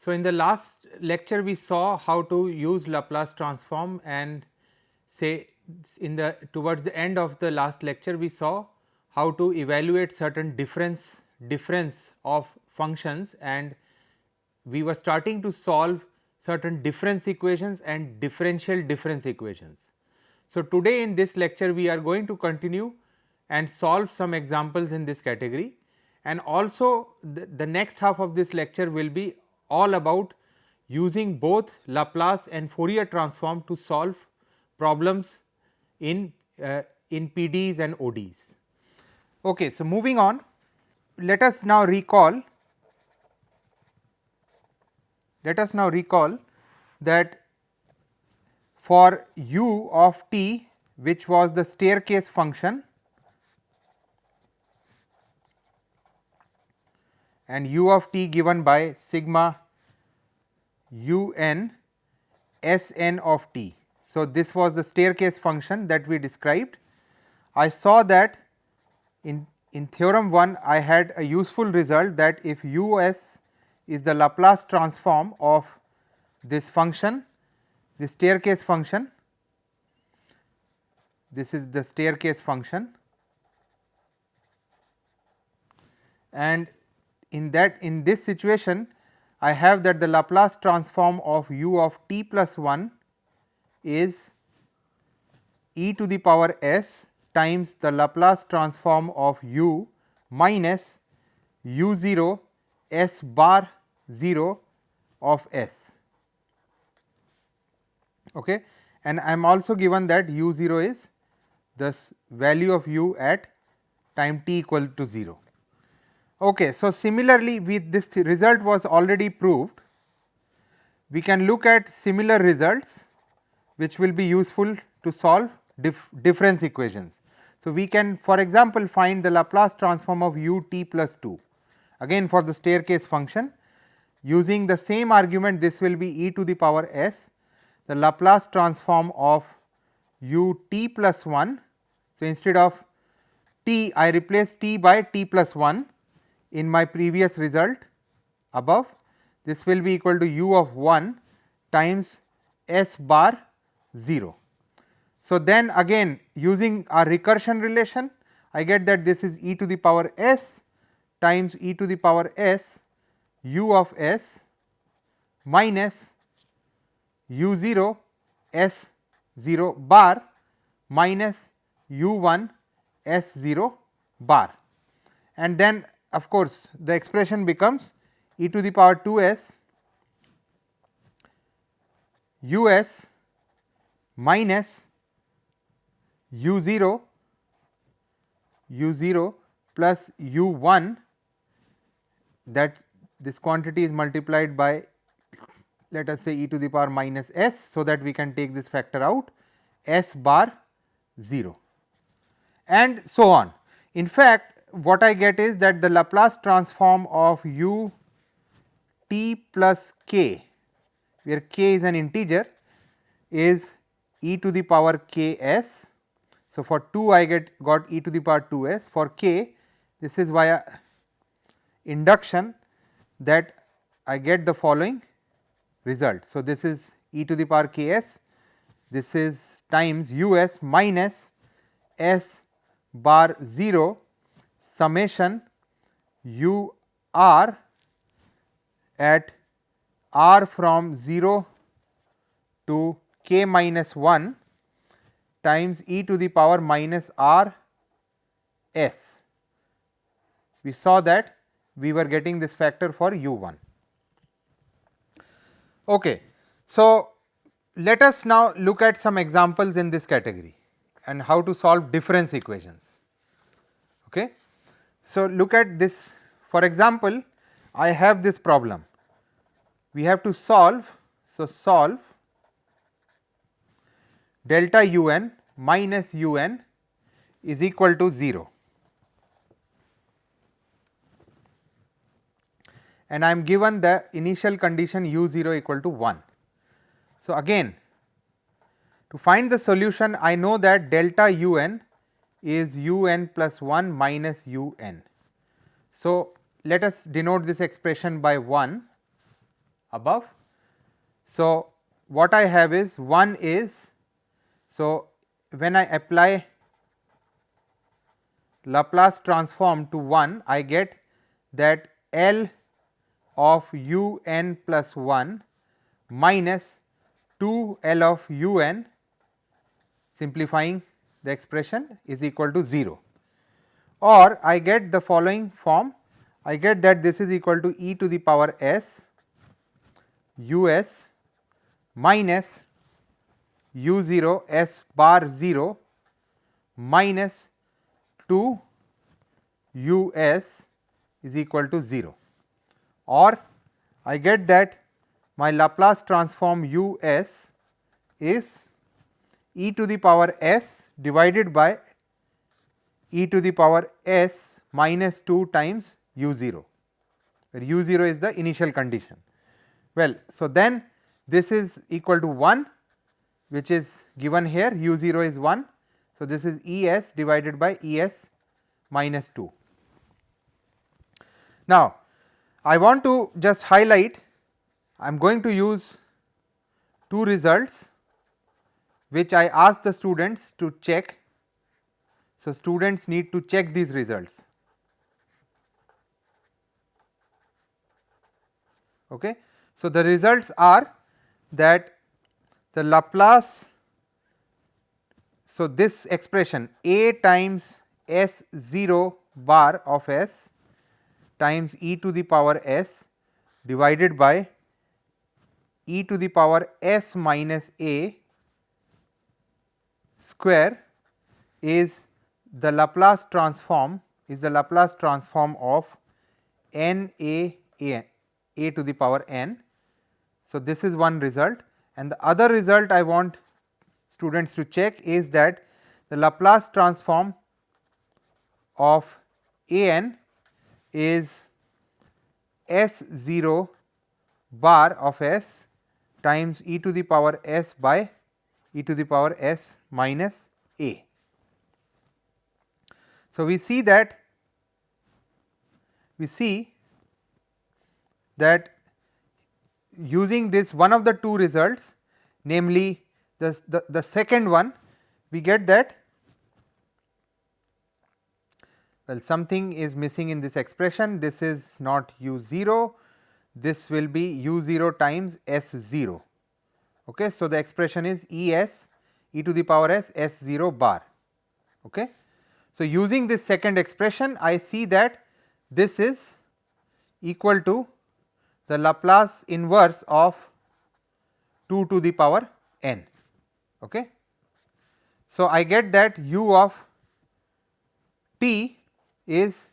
So, in the last lecture we saw how to use Laplace transform, and say in the towards the end of the last lecture we saw how to evaluate certain difference of functions, and we were starting to solve certain difference equations and differential difference equations. So, today in this lecture we are going to continue and solve some examples in this category, and also the next half of this lecture will be all about using both Laplace and Fourier transform to solve problems in PDEs and ODEs. Okay, so moving on, let us now recall that for u of t, which was the staircase function, and u of t given by sigma u n S n of t. So, this was the staircase function that we described. I saw that in theorem 1 I had a useful result that if u s is the Laplace transform of this function, the staircase function, this is the staircase function, and in this situation I have that the Laplace transform of u of t plus 1 is e to the power s times the Laplace transform of u minus u 0 s bar 0 of s. Okay. And I am also given that u 0 is the value of u at time t equal to 0. Okay. So, similarly with this result was already proved, we can look at similar results which will be useful to solve difference equations. So, we can for example find the Laplace transform of u t plus 2, again for the staircase function, using the same argument, this will be e to the power s, the Laplace transform of u t plus 1. So, instead of t I replace t by t plus 1 in my previous result above, this will be equal to u of 1 times s bar 0. So, then again using our recursion relation, I get that this is e to the power s times e to the power s u of s minus u 0 s 0 bar minus u 1 s 0 bar, and then of course, the expression becomes e to the power 2 s u s minus u 0 plus u 1, that this quantity is multiplied by, let us say, e to the power minus s. So, that we can take this factor out, s bar 0 and so on. In fact, what I get is that the Laplace transform of u t plus k, where k is an integer, is e to the power k s. So, for 2 I got e to the power 2 s, for k this is via induction that I get the following result. So, this is e to the power k s, this is times u s minus s bar 0 summation u r at r from 0 to k minus 1 times e to the power minus r s. We saw that we were getting this factor for u 1. Okay. So, let us now look at some examples in this category and how to solve difference equations. Okay. So, look at this. For example, I have this problem, we have to solve. So, solve delta u n minus u n is equal to 0, and I am given the initial condition u 0 equal to 1. So, again to find the solution, I know that delta u n is u n plus 1 minus u n. So, let us denote this expression by 1 above. So, what I have is 1 is, so when I apply Laplace transform to 1, I get that L of u n plus 1 minus 2 L of u n, simplifying the expression, is equal to 0, or I get the following form. I get that this is equal to e to the power s u s minus u 0 s bar 0 minus 2 u s is equal to 0, or I get that my Laplace transform u s is e to the power s divided by e to the power s minus 2 times u 0, where u 0 is the initial condition. Well, so then this is equal to 1, which is given here, u 0 is 1. So, this is E s divided by E s minus 2. Now, I want to just highlight, I am going to use two results which I asked the students to check. So, students need to check these results. Okay. So, the results are that the Laplace, so this expression a times s 0 bar of s times e to the power s divided by e to the power s minus a square is the Laplace transform of n a to the power n. So, this is one result, and the other result I want students to check is that the Laplace transform of a n is s 0 bar of s times e to the power s by e to the power s minus a. So, we see that using this one of the two results, namely the second one, we get that, well, something is missing in this expression. This is not u 0, this will be u 0 times s 0. Okay. So, the expression is E s e to the power s 0 bar. Okay. So, using this second expression, I see that this is equal to the Laplace inverse of 2 to the power n. Okay. So, I get that u of t is,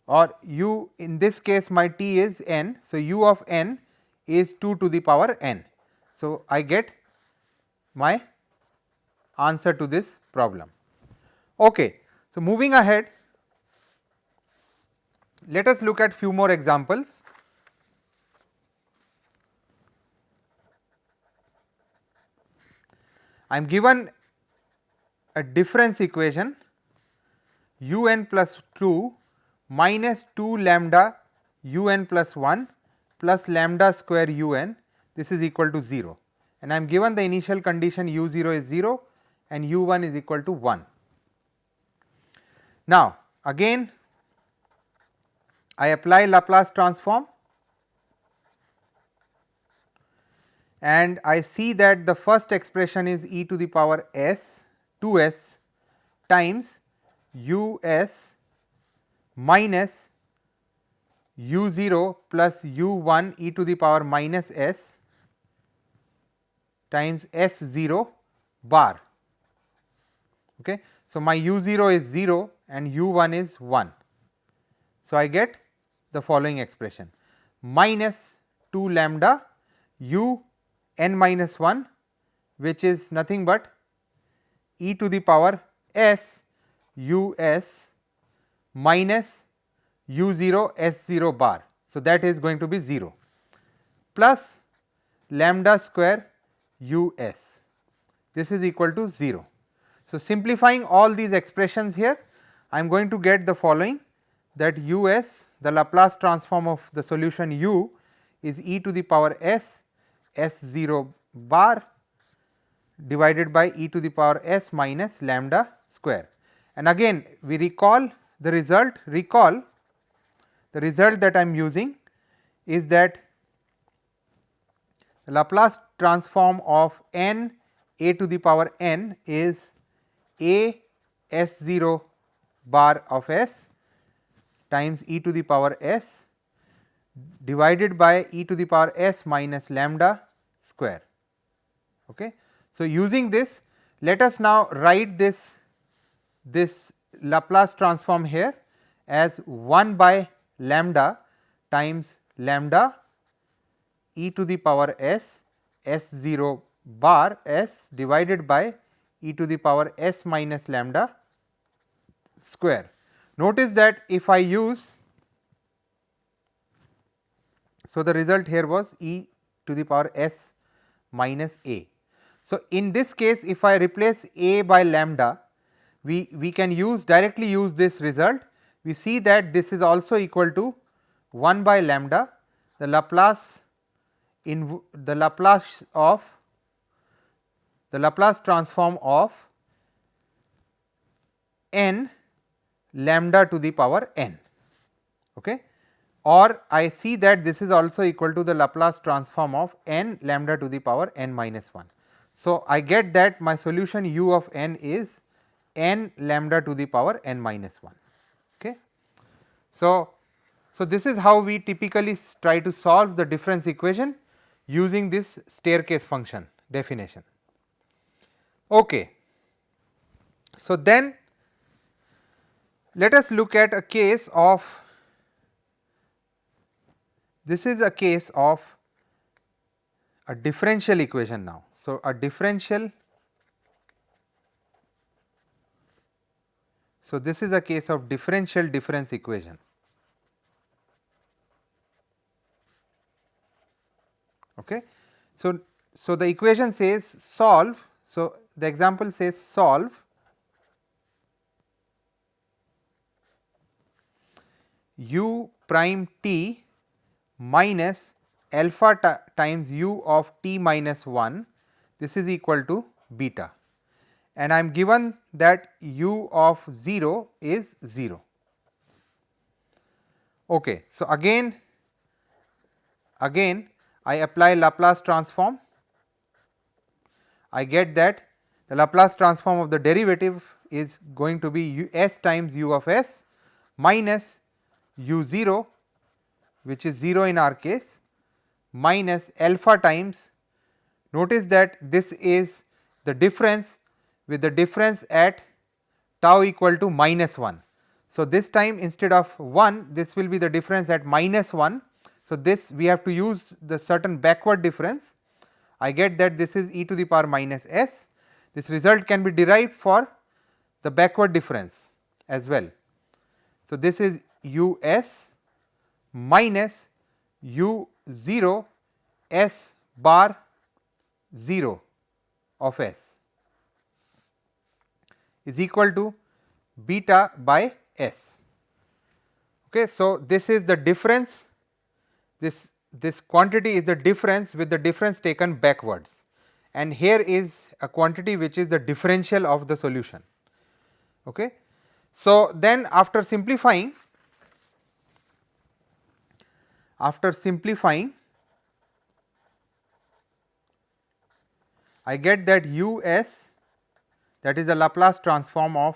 or u, in this case my t is n. So, u of n is 2 to the power n. So, I get my answer to this problem. Okay. So, moving ahead, let us look at few more examples. I am given a difference equation u n plus 2 minus 2 lambda u n plus 1 plus lambda square u n, this is equal to 0, and I am given the initial condition u 0 is 0 and u 1 is equal to 1. Now, again I apply Laplace transform and I see that the first expression is e to the power s 2s times u s minus u 0 plus u 1 e to the power minus s times s 0 bar. Okay. So, my u 0 is 0 and u 1 is 1. So, I get the following expression minus 2 lambda u n minus 1, which is nothing but e to the power s u s minus u 0 s 0 bar. So, that is going to be 0 plus lambda square u s, this is equal to 0. So, simplifying all these expressions here, I am going to get the following, that u s, the Laplace transform of the solution u, is e to the power s s 0 bar divided by e to the power s minus lambda square. And again we recall the result that I am using is that the Laplace transform of n a to the power n is a s 0 bar of s times e to the power s divided by e to the power s minus lambda square. Okay. So, using this, let us now write this Laplace transform here as 1 by lambda times lambda e to the power s s 0 bar s divided by e to the power s minus lambda square. Notice that if I use, so the result here was e to the power s minus a. So, in this case if I replace a by lambda, we can directly use this result. We see that this is also equal to 1 by lambda, the Laplace transform of n lambda to the power n. Okay. Or I see that this is also equal to the Laplace transform of n lambda to the power n minus 1. So, I get that my solution u of n is n lambda to the power n minus 1. Okay. So, this is how we typically try to solve the difference equation using this staircase function definition. Okay. So, then let us look at a case of, this is a case of a differential equation now. So, a differential, so this is a case of differential difference equation. Okay. So, the equation says solve, so the example says solve u prime t minus alpha times u of t minus 1, this is equal to beta, and I am given that u of 0 is 0. Okay. So, again I apply Laplace transform, I get that the Laplace transform of the derivative is going to be s times u of s minus u 0, which is 0 in our case, minus alpha times, notice that this is the difference with the difference at tau equal to minus 1. So, this time instead of 1, this will be the difference at minus 1. So, this we have to use the certain backward difference. I get that this is e to the power minus s. This result can be derived for the backward difference as well. So, this is u s minus u 0 s bar 0 of s is equal to beta by s. Okay. So, this is the difference, this quantity is the difference with the difference taken backwards, and here is a quantity which is the differential of the solution. Okay. So, then after simplifying I get that u s, that is the Laplace transform of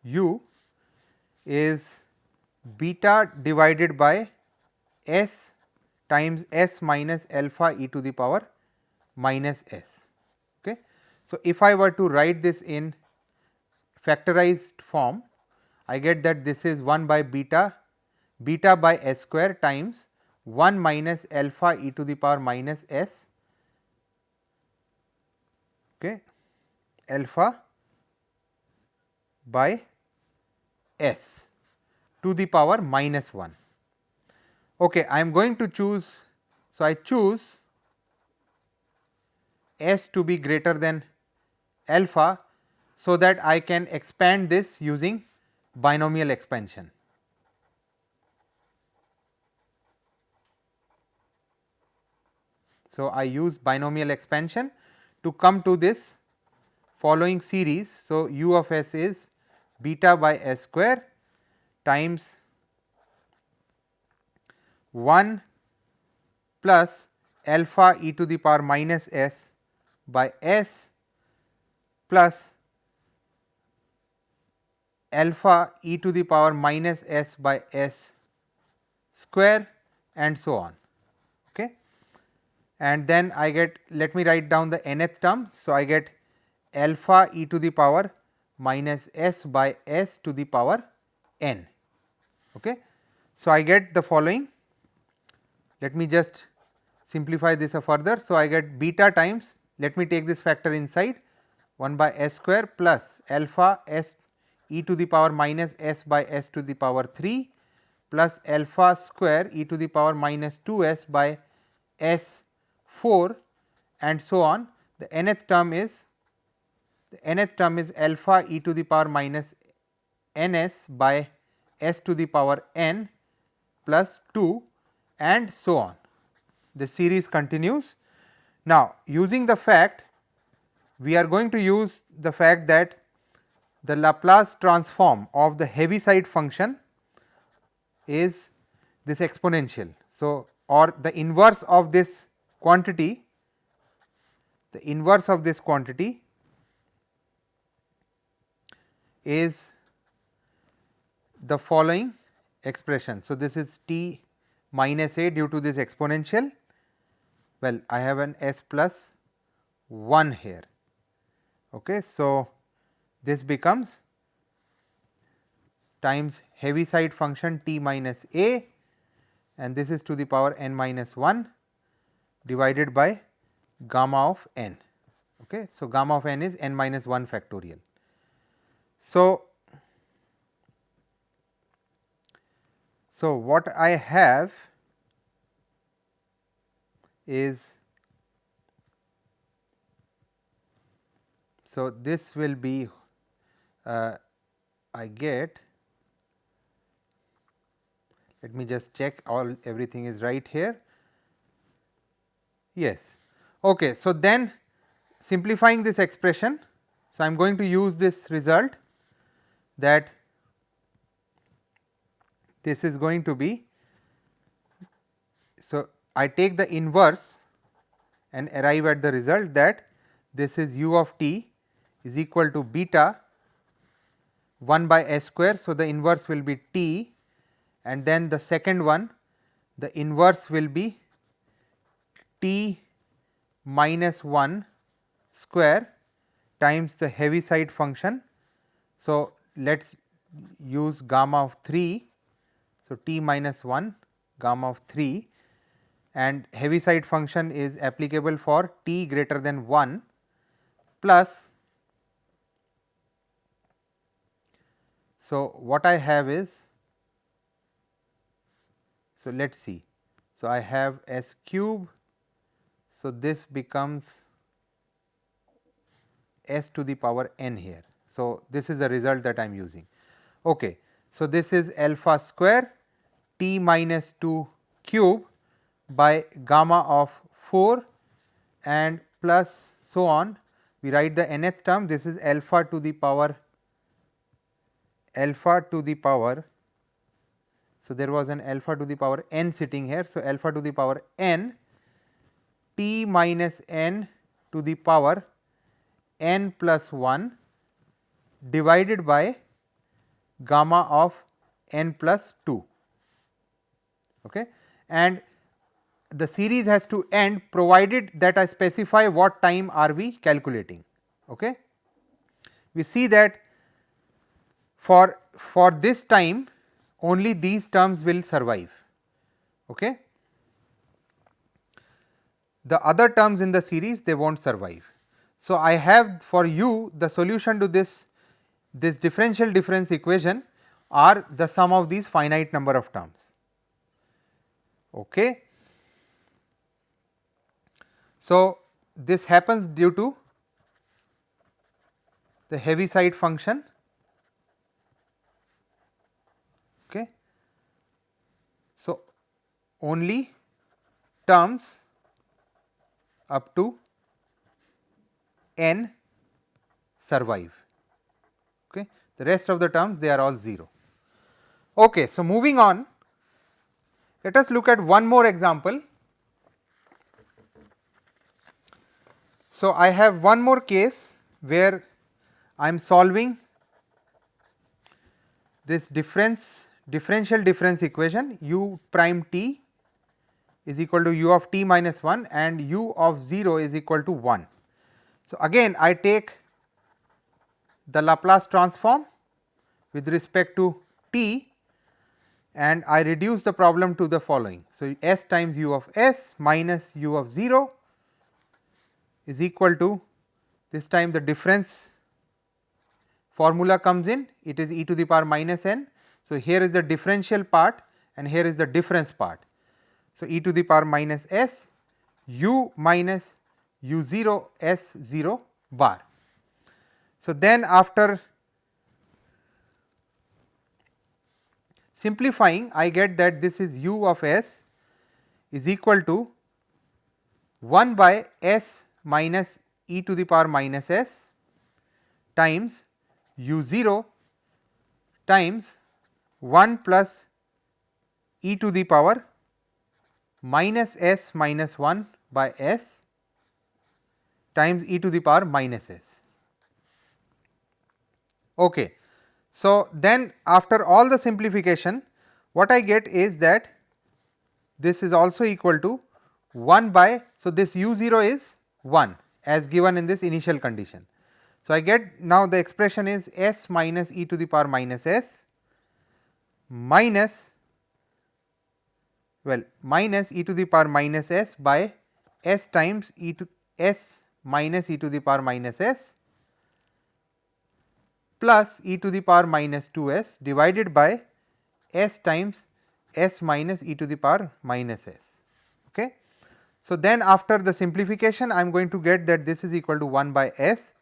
u, is beta divided by s times s minus alpha e to the power minus s. Okay. So, if I were to write this in factorized form, I get that this is 1 by beta by s square times 1 minus alpha e to the power minus s, okay, alpha by s to the power minus 1. Okay, I am going to choose, so I choose s to be greater than alpha, so that I can expand this using binomial expansion. So, I use binomial expansion to come to this following series. So, u of s is beta by s square times 1 plus alpha e to the power minus s by s plus alpha e to the power minus s by s square and so on. Okay. And then I get, let me write down the nth term. So, I get alpha e to the power minus s by s to the power n. Okay. So, I get the following, let me just simplify this further. So, I get beta times, let me take this factor inside, 1 by s square plus alpha s e to the power minus s by s to the power 3 plus alpha square e to the power minus 2 s by s 4 and so on. The nth term is alpha e to the power minus n s by s to the power n plus 2 and so on. The series continues. Now, using the fact, we are going to use the fact that the Laplace transform of the Heaviside function is this exponential. So, or the inverse of this quantity, is the following expression. So, this is t minus a due to this exponential. Well, I have an s plus 1 here. Okay. So, this becomes times Heaviside function t minus a, and this is to the power n minus 1 divided by gamma of n. Okay. So, gamma of n is n minus 1 factorial. So, what I have is, so this will be I get, let me just check everything is right here. Yes. Okay. So, then simplifying this expression, so I am going to use this result that this is going to be, so I take the inverse and arrive at the result that this is u of t is equal to beta 1 by s square. So, the inverse will be t, and then the second one, the inverse will be t minus 1 square times the Heaviside function. So, let us use gamma of 3. So, t minus 1 gamma of 3, and Heaviside function is applicable for t greater than 1 plus. So, what I have is, so let us see. So, I have s cube. So, this becomes s to the power n here. So, this is the result that I am using. Okay. So, this is alpha square t minus 2 cube by gamma of 4 and plus so on. We write the nth term, this is alpha to the power. So, there was an alpha to the power n sitting here. So, alpha to the power n t minus n to the power n plus 1 divided by gamma of n plus 2. Okay. And the series has to end provided that I specify what time are we calculating. Okay. We see that for this time only these terms will survive. Okay. The other terms in the series, they will not survive. So, I have for you the solution to this differential difference equation are the sum of these finite number of terms. Okay. So, this happens due to the Heaviside function. Okay. So, only terms up to n survive. Okay. The rest of the terms, they are all 0. Okay. So, moving on, let us look at one more example. So, I have one more case where I am solving this differential difference equation u prime t is equal to u of t minus 1 and u of 0 is equal to 1. So, again I take the Laplace transform with respect to t and I reduce the problem to the following. So, s times u of s minus u of 0 is equal to, this time the difference formula comes in, it is e to the power minus n. So, here is the differential part and here is the difference part. So, e to the power minus s u minus u 0 s 0 bar. So, then after simplifying, I get that this is u of s is equal to 1 by s minus e to the power minus s times u 0 times 1 plus e to the power minus s minus 1 by s times e to the power minus s. Okay. So, then after all the simplification, what I get is that this is also equal to 1 by, so this u 0 is 1 as given in this initial condition. So, I get now the expression is s minus e to the power minus s minus, well, minus e to the power minus s by s times e to s minus e to the power minus s plus e to the power minus 2s divided by s times s minus e to the power minus s. Okay. So, then after the simplification, I am going to get that this is equal to 1 by s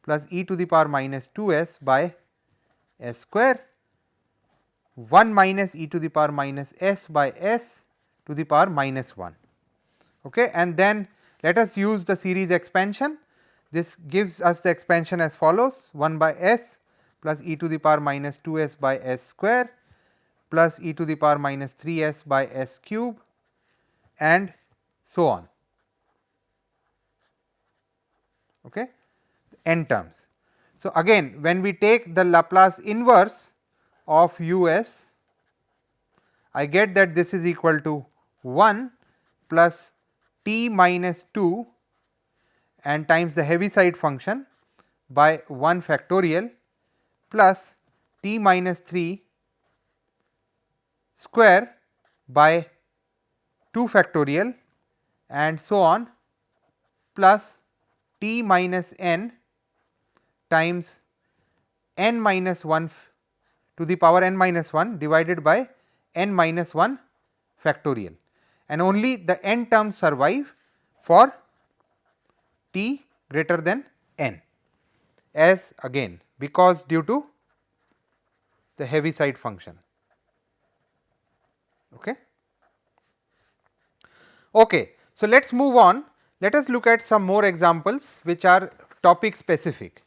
plus e to the power minus 2s by s square 1 minus e to the power minus s by s to the power minus 1. Okay. And then let us use the series expansion. This gives us the expansion as follows: 1 by s plus e to the power minus 2s by s square plus e to the power minus 3s by s cube and so on. Okay. N terms. So, again when we take the Laplace inverse of u s, I get that this is equal to 1 plus t minus 2 and times the Heaviside function by 1 factorial plus t minus 3 square by 2 factorial and so on plus t minus n times n minus 1 to the power n minus 1 divided by n minus 1 factorial, and only the n terms survive for t greater than n, as again because due to the Heaviside function. Okay. Okay. So, let us move on. Let us look at some more examples which are topic specific.